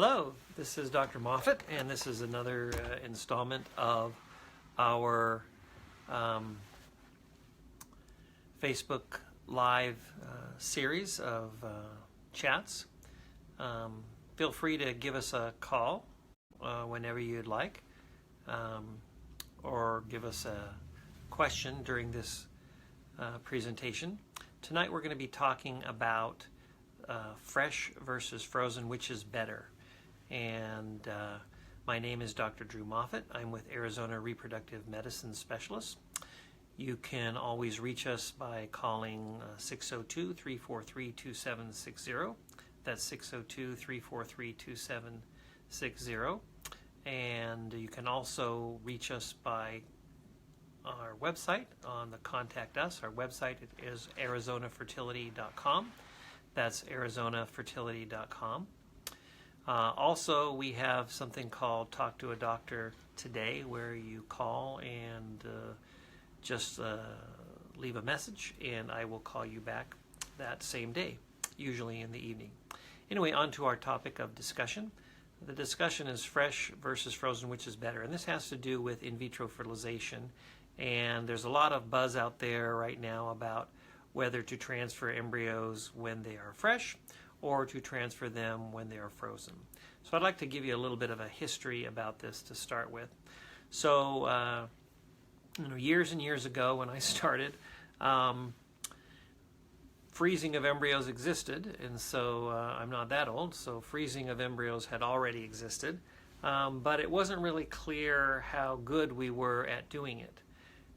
Hello, this is Dr. Moffitt, and this is another installment of our Facebook Live series of chats. Feel free to give us a call whenever you'd like, or give us a question during this presentation. Tonight we're going to be talking about fresh versus frozen, which is better. And my name is Dr. Drew Moffitt. I'm with Arizona Reproductive Medicine Specialists. You can always reach us by calling 602-343-2760. That's 602-343-2760. And you can also reach us by our website on the Contact Us. Our website is arizonafertility.com. That's arizonafertility.com. Also, we have something called Talk to a Doctor Today, where you call and just leave a message, and I will call you back that same day, usually in the evening. Anyway, on to our topic of discussion. The discussion is fresh versus frozen, which is better, and this has to do with in vitro fertilization. And there's a lot of buzz out there right now about whether to transfer embryos when they are fresh or to transfer them when they are frozen. So I'd like to give you a little bit of a history about this to start with. So, years and years ago when I started, freezing of embryos existed, and so I'm not that old, so freezing of embryos had already existed, but it wasn't really clear how good we were at doing it.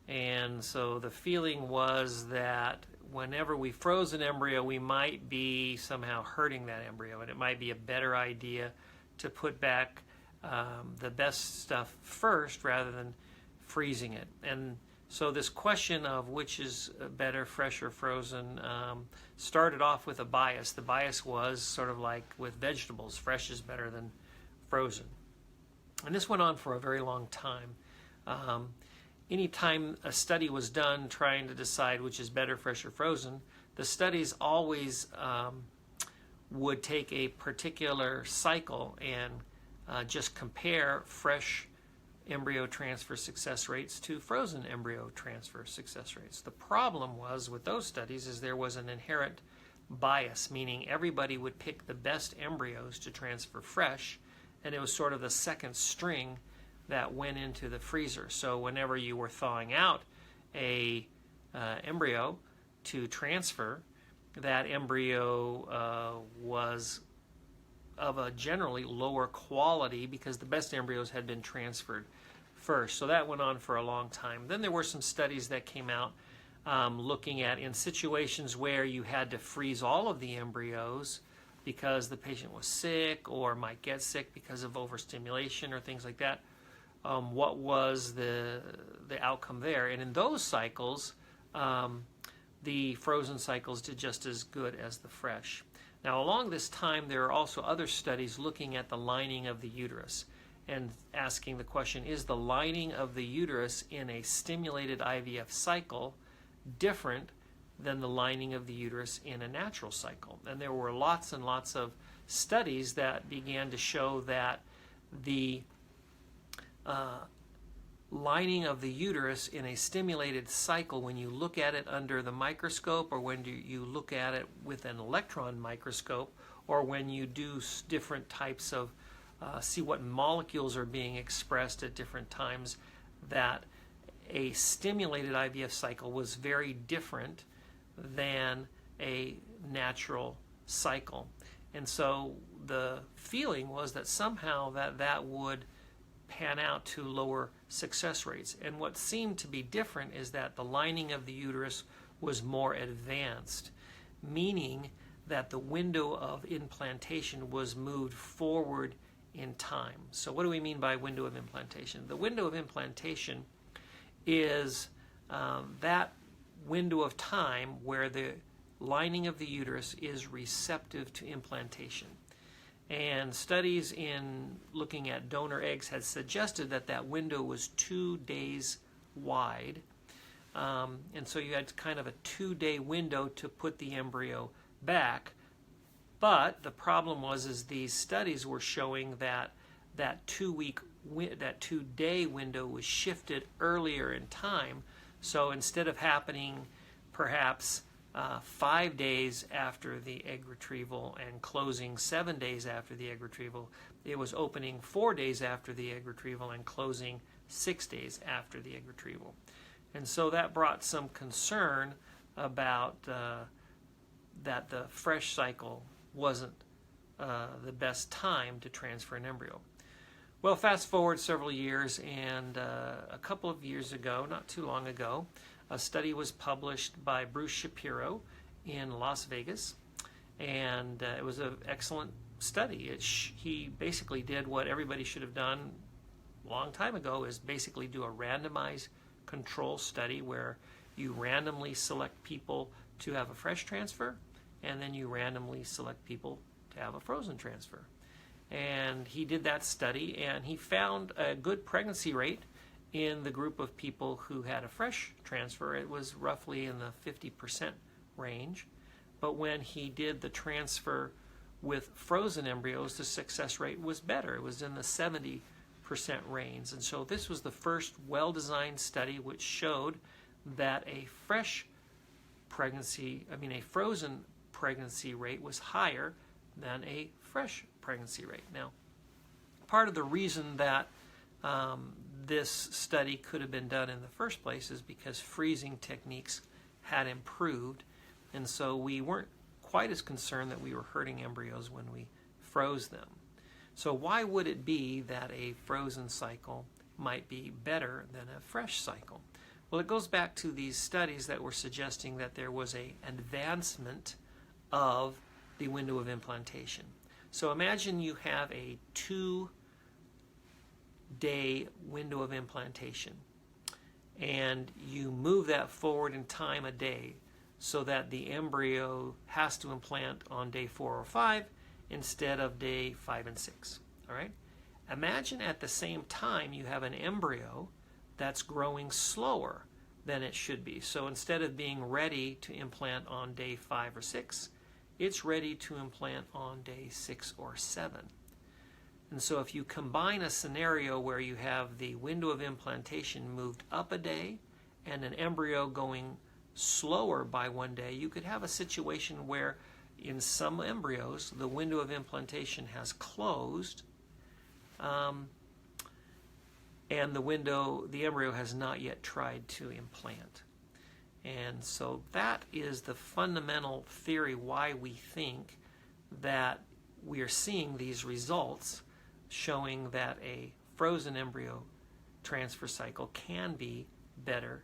And so the feeling was that whenever we froze an embryo, we might be somehow hurting that embryo, and it might be a better idea to put back the best stuff first rather than freezing it. And so this question of which is better, fresh or frozen, started off with a bias. The bias was sort of like with vegetables, fresh is better than frozen. And this went on for a very long time. Anytime a study was done trying to decide which is better, fresh or frozen, the studies always would take a particular cycle and just compare fresh embryo transfer success rates to frozen embryo transfer success rates. The problem was with those studies is there was an inherent bias, meaning everybody would pick the best embryos to transfer fresh, and it was sort of the second string that went into the freezer. So whenever you were thawing out a embryo to transfer, that embryo was of a generally lower quality because the best embryos had been transferred first. So that went on for a long time. Then there were some studies that came out looking at in situations where you had to freeze all of the embryos because the patient was sick or might get sick because of overstimulation or things like that. What was the outcome there? And in those cycles, the frozen cycles did just as good as the fresh. Now, along this time, there are also other studies looking at the lining of the uterus and asking the question, is the lining of the uterus in a stimulated IVF cycle different than the lining of the uterus in a natural cycle? And there were lots and lots of studies that began to show that the lining of the uterus in a stimulated cycle, when you look at it under the microscope or when you look at it with an electron microscope or when you do different types of see what molecules are being expressed at different times, that a stimulated IVF cycle was very different than a natural cycle. And so the feeling was that somehow that would pan out to lower success rates. And what seemed to be different is that the lining of the uterus was more advanced, meaning that the window of implantation was moved forward in time. So what do we mean by window of implantation? The window of implantation is that window of time where the lining of the uterus is receptive to implantation. And studies in looking at donor eggs had suggested that that window was 2 days wide. And so you had kind of a 2-day window to put the embryo back But the problem was these studies were showing that that 2-day window was shifted earlier in time. So instead of happening perhaps 5 days after the egg retrieval and closing 7 days after the egg retrieval, it was opening 4 days after the egg retrieval and closing 6 days after the egg retrieval. And so that brought some concern about that the fresh cycle wasn't the best time to transfer an embryo. Well, fast forward several years, and a couple of years ago, not too long ago, a study was published by Bruce Shapiro in Las Vegas, and it was an excellent study. He basically did what everybody should have done a long time ago, is basically do a randomized control study where you randomly select people to have a fresh transfer, and then you randomly select people to have a frozen transfer. And he did that study, and he found a good pregnancy rate in the group of people who had a fresh transfer. It was roughly in the 50% range. But when he did the transfer with frozen embryos, the success rate was better. It was in the 70% range. And so this was the first well-designed study which showed that a frozen pregnancy rate was higher than a fresh pregnancy rate. Now, part of the reason that this study could have been done in the first place is because freezing techniques had improved, and so we weren't quite as concerned that we were hurting embryos when we froze them. So why would it be that a frozen cycle might be better than a fresh cycle? Well, it goes back to these studies that were suggesting that there was an advancement of the window of implantation. So imagine you have a 2-day window of implantation, and you move that forward in time a day so that the embryo has to implant on day 4 or 5 instead of day 5 and 6. All right? Imagine at the same time you have an embryo that's growing slower than it should be. So instead of being ready to implant on day 5 or 6, it's ready to implant on day 6 or 7. And so if you combine a scenario where you have the window of implantation moved up a day and an embryo going slower by 1 day, you could have a situation where in some embryos the window of implantation has closed and the embryo has not yet tried to implant. And so that is the fundamental theory why we think that we are seeing these results showing that a frozen embryo transfer cycle can be better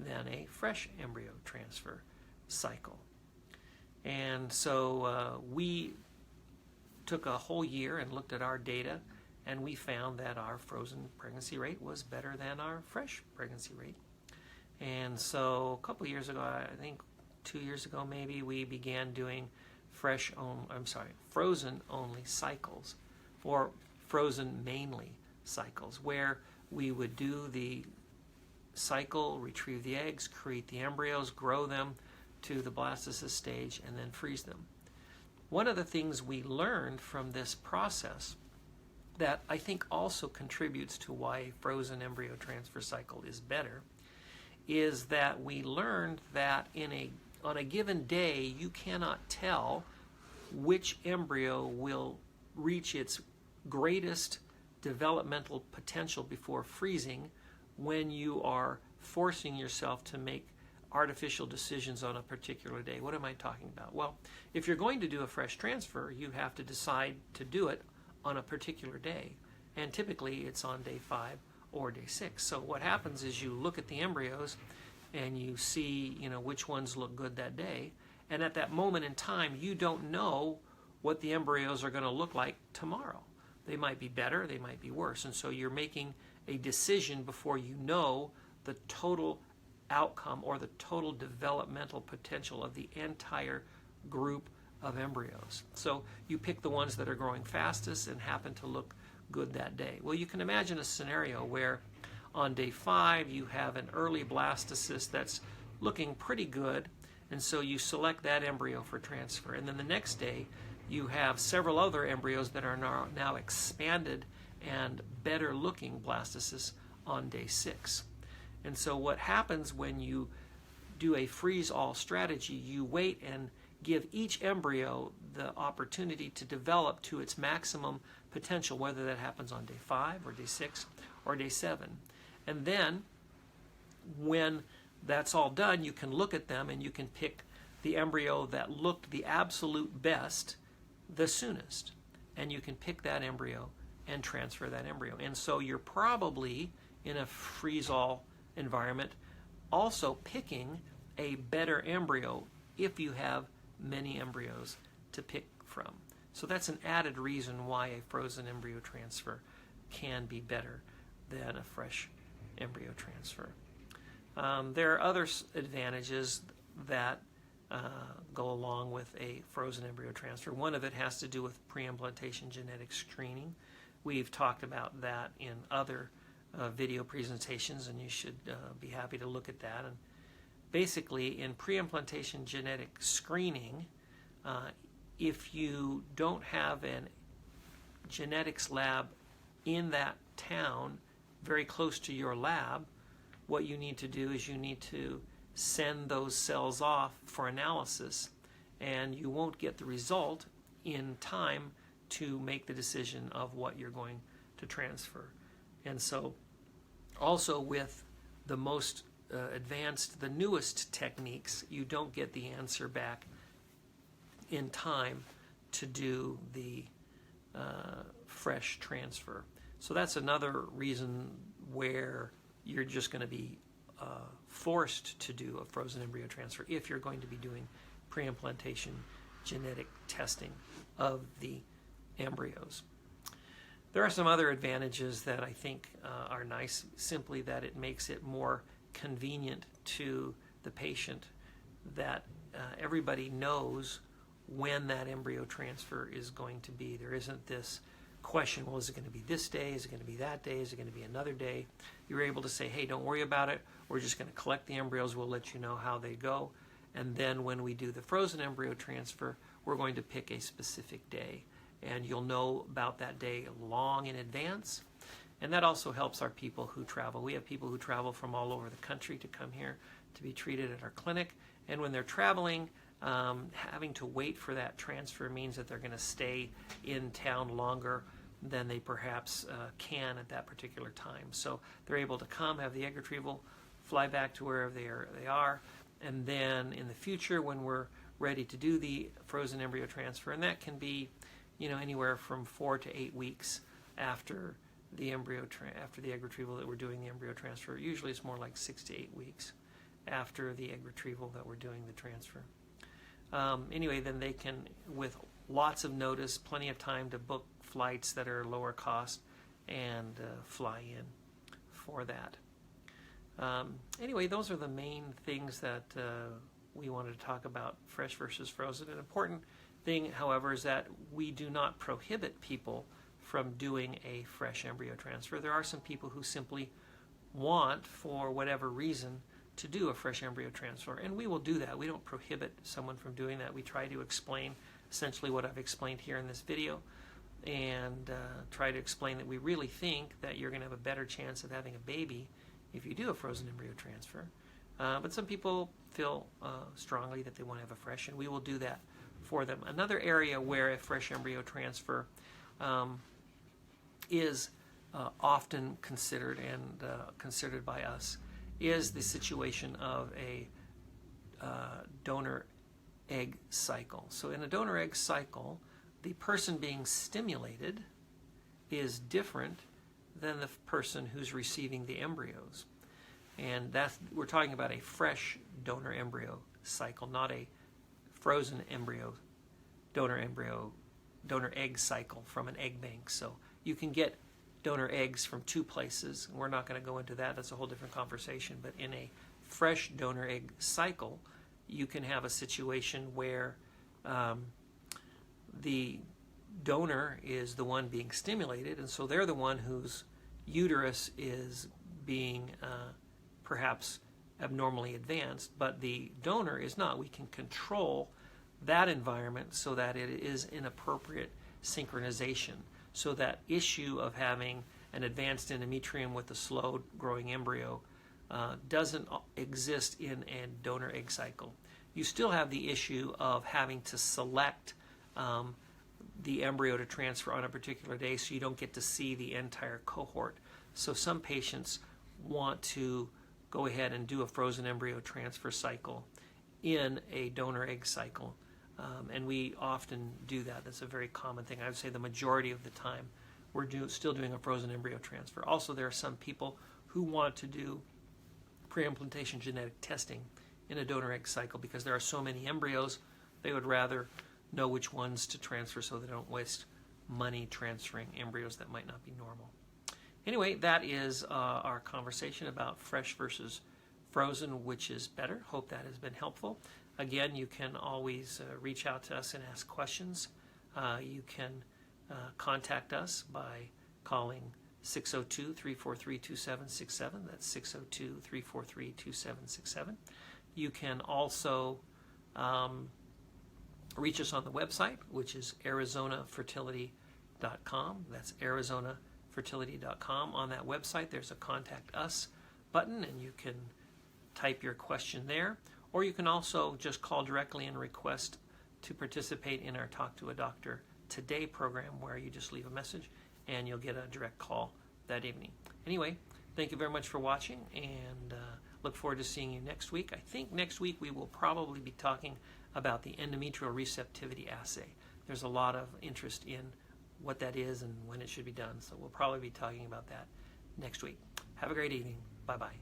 than a fresh embryo transfer cycle. And so we took a whole year and looked at our data, and we found that our frozen pregnancy rate was better than our fresh pregnancy rate. And so a couple years ago, I think 2 years ago maybe, we began doing frozen only cycles, or frozen mainly cycles, where we would do the cycle, retrieve the eggs, create the embryos, grow them to the blastocyst stage, and then freeze them. One of the things we learned from this process that I think also contributes to why a frozen embryo transfer cycle is better is that we learned that on a given day you cannot tell which embryo will reach its greatest developmental potential before freezing when you are forcing yourself to make artificial decisions on a particular day. What am I talking about? Well, if you're going to do a fresh transfer, you have to decide to do it on a particular day, and typically it's on day 5 or day 6. So what happens is you look at the embryos and you see, which ones look good that day, and at that moment in time you don't know what the embryos are going to look like tomorrow. They might be better, they might be worse, and so you're making a decision before you know the total outcome or the total developmental potential of the entire group of embryos. So you pick the ones that are growing fastest and happen to look good that day. Well, you can imagine a scenario where on day 5 you have an early blastocyst that's looking pretty good, and so you select that embryo for transfer, and then the next day you have several other embryos that are now expanded and better looking blastocysts on day 6. And so what happens when you do a freeze-all strategy, you wait and give each embryo the opportunity to develop to its maximum potential, whether that happens on day 5 or day 6 or day 7. And then when that's all done, you can look at them and you can pick the embryo that looked the absolute best the soonest. And you can pick that embryo and transfer that embryo. And so you're probably, in a freeze-all environment, also picking a better embryo if you have many embryos to pick from. So that's an added reason why a frozen embryo transfer can be better than a fresh embryo transfer. There are other advantages that go along with a frozen embryo transfer. One of it has to do with pre-implantation genetic screening. We've talked about that in other video presentations, and you should be happy to look at that. And basically, in pre-implantation genetic screening, if you don't have a genetics lab in that town very close to your lab, what you need to do is you need to send those cells off for analysis, and you won't get the result in time to make the decision of what you're going to transfer. And so also with the most advanced, the newest techniques, you don't get the answer back in time to do the fresh transfer. So that's another reason where you're just going to be forced to do a frozen embryo transfer if you're going to be doing pre-implantation genetic testing of the embryos. There are some other advantages that I think are nice, simply that it makes it more convenient to the patient, that everybody knows when that embryo transfer is going to be. There isn't this question, well, is it going to be this day? Is it going to be that day? Is it going to be another day? You're able to say, hey, don't worry about it. We're just going to collect the embryos. We'll let you know how they go. And then when we do the frozen embryo transfer, we're going to pick a specific day. And you'll know about that day long in advance. And that also helps our people who travel. We have people who travel from all over the country to come here to be treated at our clinic. And when they're traveling, having to wait for that transfer means that they're going to stay in town longer than they perhaps can at that particular time. So they're able to come, have the egg retrieval, fly back to wherever they are, and then in the future when we're ready to do the frozen embryo transfer, and that can be, anywhere from 4 to 8 weeks after the after the egg retrieval that we're doing the embryo transfer. Usually it's more like 6 to 8 weeks after the egg retrieval that we're doing the transfer. Anyway, then they can, with lots of notice, plenty of time to book flights that are lower cost and fly in for that. Anyway, those are the main things that we wanted to talk about, fresh versus frozen. An important thing, however, is that we do not prohibit people from doing a fresh embryo transfer. There are some people who simply want, for whatever reason, to do a fresh embryo transfer, and we will do that. We don't prohibit someone from doing that. We try to explain essentially what I've explained here in this video, and try to explain that we really think that you're going to have a better chance of having a baby if you do a frozen embryo transfer. But some people feel strongly that they want to have a fresh, and we will do that for them. Another area where a fresh embryo transfer is often considered and considered by us is the situation of a donor egg cycle. So in a donor egg cycle, the person being stimulated is different than the person who's receiving the embryos. And we're talking about a fresh donor embryo cycle, not a frozen donor egg cycle from an egg bank. So you can get donor eggs from 2 places. We're not going to go into that. That's a whole different conversation. But in a fresh donor egg cycle, you can have a situation where the donor is the one being stimulated, and so they're the one whose uterus is being perhaps abnormally advanced, but the donor is not. We can control that environment so that it is in appropriate synchronization. So that issue of having an advanced endometrium with a slow growing embryo doesn't exist in a donor egg cycle. You still have the issue of having to select the embryo to transfer on a particular day, so you don't get to see the entire cohort. So some patients want to go ahead and do a frozen embryo transfer cycle in a donor egg cycle, and we often do that. That's a very common thing. I would say the majority of the time we're still doing a frozen embryo transfer. Also, there are some people who want to do pre-implantation genetic testing in a donor egg cycle because there are so many embryos. They would rather know which ones to transfer so they don't waste money transferring embryos that might not be normal. Anyway, that is our conversation about fresh versus frozen, which is better. Hope that has been helpful. Again, you can always reach out to us and ask questions. You can contact us by calling 602-343-2767. That's 602-343-2767. You can also reach us on the website, which is arizonafertility.com. That's arizonafertility.com. On that website, there's a Contact Us button, and you can type your question there. Or you can also just call directly and request to participate in our Talk to a Doctor Today program, where you just leave a message and you'll get a direct call that evening. Anyway, thank you very much for watching, and look forward to seeing you next week. I think next week we will probably be talking about the endometrial receptivity assay. There's a lot of interest in what that is and when it should be done, so we'll probably be talking about that next week. Have a great evening. Bye-bye.